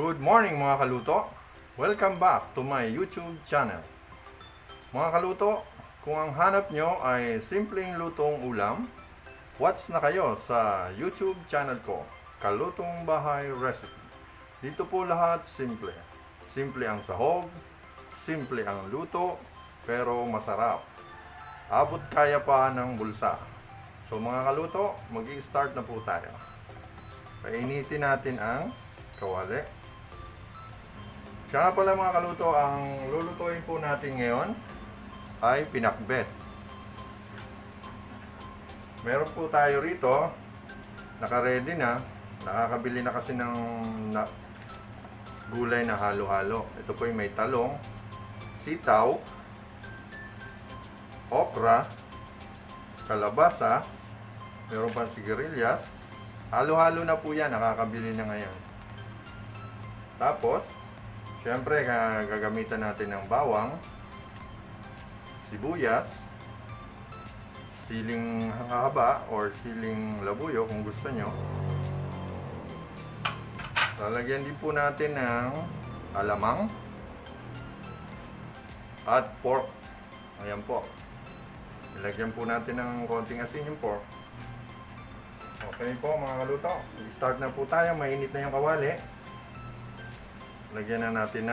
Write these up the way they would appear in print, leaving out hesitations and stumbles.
Good morning mga kaluto! Welcome back to my YouTube channel. Mga kaluto, kung ang hanap nyo ay simpleng lutong ulam, watch na kayo sa YouTube channel ko, Kalutong Bahay Recipe. Dito po lahat simple. Simple ang sahog, simple ang luto, pero masarap. Abot kaya pa ng bulsa. So mga kaluto, mag-i-start na po tayo. Painitin natin ang kawali. Kaya pala mga kaluto, ang lulutuin po natin ngayon ay pinakbet. Meron po tayo rito, naka-ready na, nakakabili na kasi ng gulay na halo-halo. Ito po yung may talong, sitaw, okra, kalabasa, meron pang sigarilyas. Halo-halo na po yan, nakakabili na ngayon. Tapos, siyempre, gagamitan natin ng bawang, sibuyas, siling haba or siling labuyo kung gusto nyo. Lalagyan din po natin ng alamang at pork. Ayan po. Ilagyan po natin ng konting asin yung pork. Okay po mga kaluto. Start na po tayo. Mainit na yung kawali. Lagyan na natin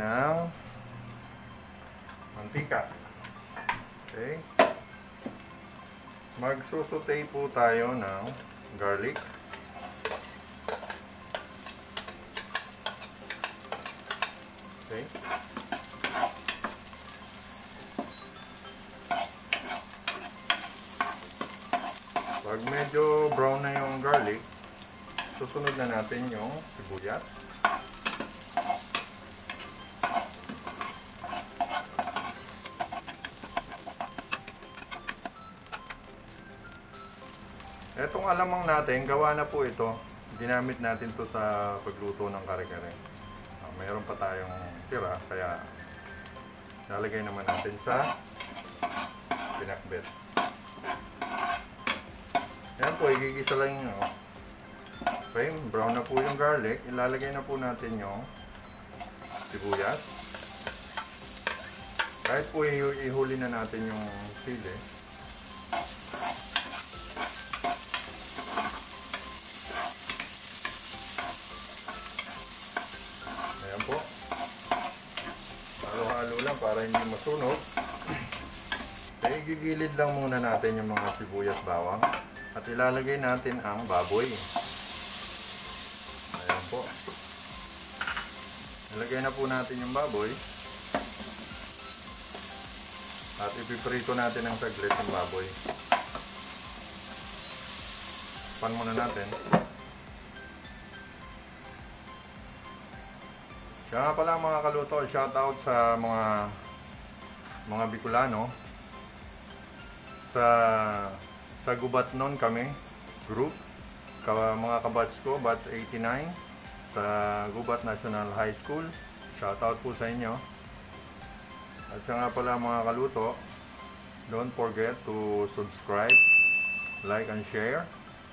ng mantika. Okay. Magsusaute po tayo ng garlic. Okay. Pag medyo brown na yung garlic, susunod na natin yung sibuyas. Etong alamang natin, gawa na po ito. Ginamit natin to sa pagluto ng kare-kare. Mayroon pa tayong tira, kaya lalagay naman natin sa pinakbet. Yan po, igigisa lang yun. Okay, brown na po yung garlic. Ilalagay na po natin yung sibuyas. Kahit po ihuli na natin yung sili. Ayan po. Halo-halo lang para hindi masunog. Okay, gigilid lang muna natin yung mga sibuyas bawang. At ilalagay natin ang baboy. Po. Ilagay na po natin yung baboy at ipiprito natin ng saglit yung baboy. Pan muna natin. Kaya nga pala mga kaluto, shoutout sa mga Bicolano. Sa gubat nun kami, group, mga kabats ko, batch 89 sa Gubat National High School. Shoutout po sa inyo. At siya nga pala mga kaluto, don't forget to subscribe, like and share,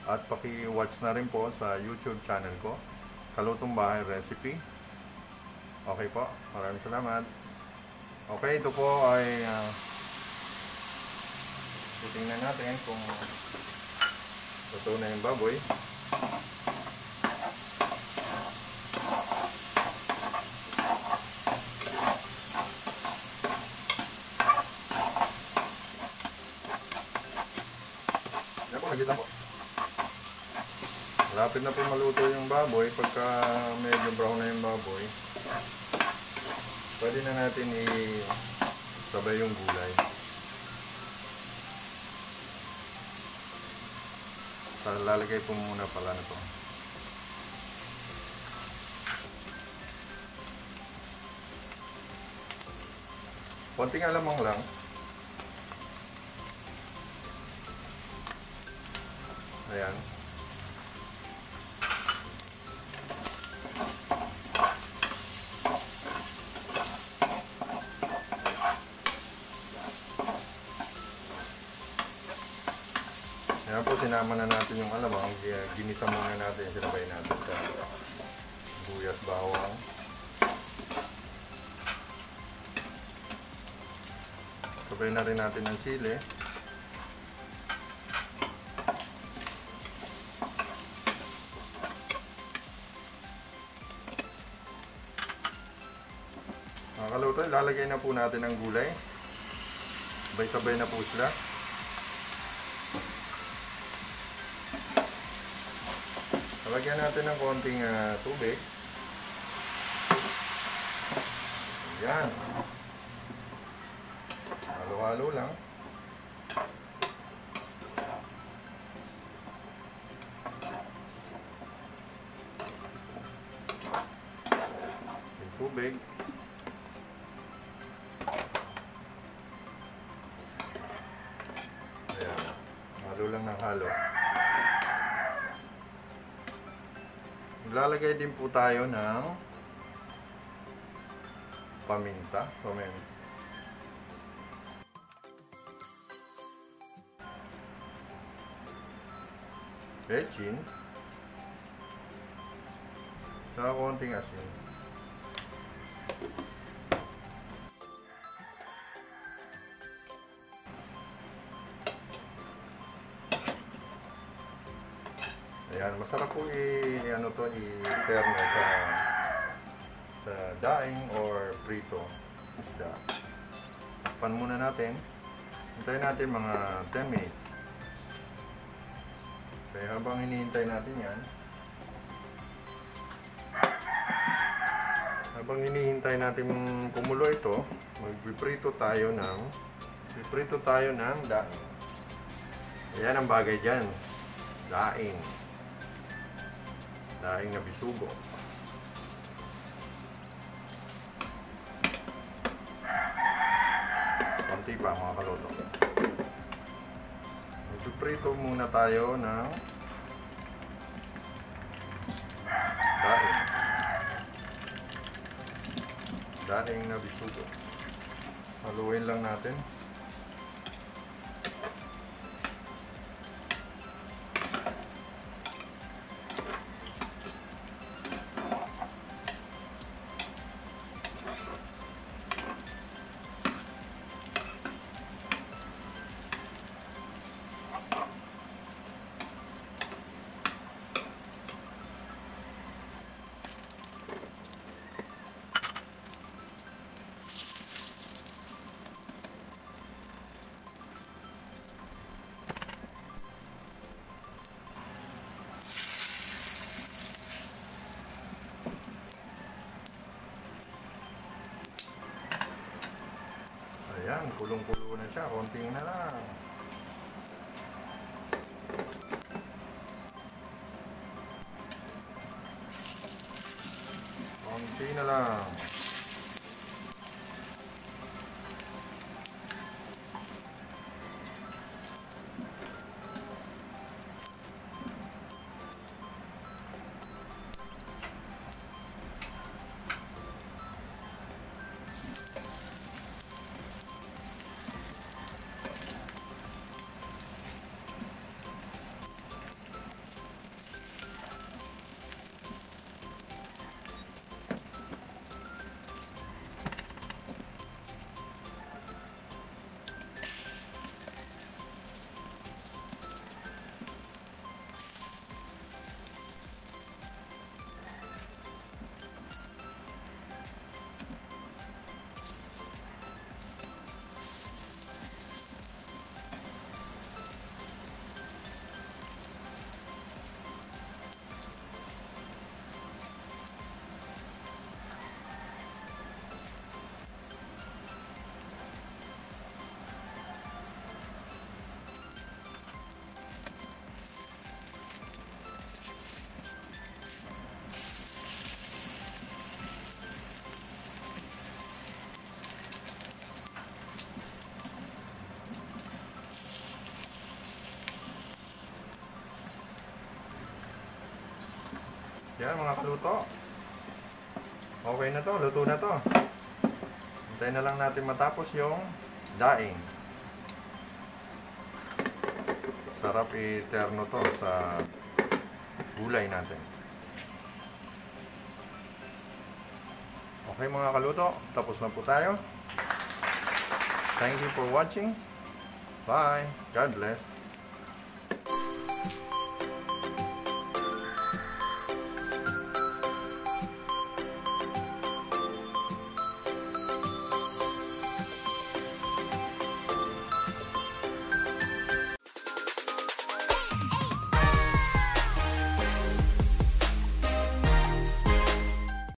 at paki-watch na rin po sa YouTube channel ko, Kalutong Bahay Recipe. Okay po, maraming salamat. Okay, ito po ay titingnan natin kung luto na yung baboy. Lang po. Malapit na po maluto yung baboy. Pagka medyo brown na yung baboy, pwede na natin isabay yung gulay. Lalagay po muna pala na po. Konting alamang lang. Ayan. Ayan Tapos sinama na natin yung alamang, ginisa muna natin, sinabay natin sa buyas, bawang. Sabay na rin natin ang sili. Mga kaluto, lalagay na po natin ang gulay. Sabay-sabay na po sila. Lagyan natin ng konting tubig. Ayan. Halo-halo lang. Yung tubig. Ayan. Halo lang ng halo. Lalagay din po tayo ng paminta. Bechin. Saka konting asin. Ayan, masarap po i-pair na sa daing or prito isda. Takpan muna natin. Hintayin natin mga 10 minutes. Kaya habang hinihintay natin yan, habang hinihintay natin kumulo ito, magpiprito tayo ng daing. Ayan ang bagay dyan. Daing na bisugo. Konti pa mga kaluto. Magpiprito muna tayo ng daing na bisugo. Haluin lang natin. Ayan, kulong-kulo na siya. Konting na lang. Konti na lang. Yan mga kaluto. Okay na to, luto na to. Hintayin na lang natin matapos yung daing. Sarap iterno to sa gulay natin. Okay mga kaluto, tapos na po tayo. Thank you for watching. Bye. God bless.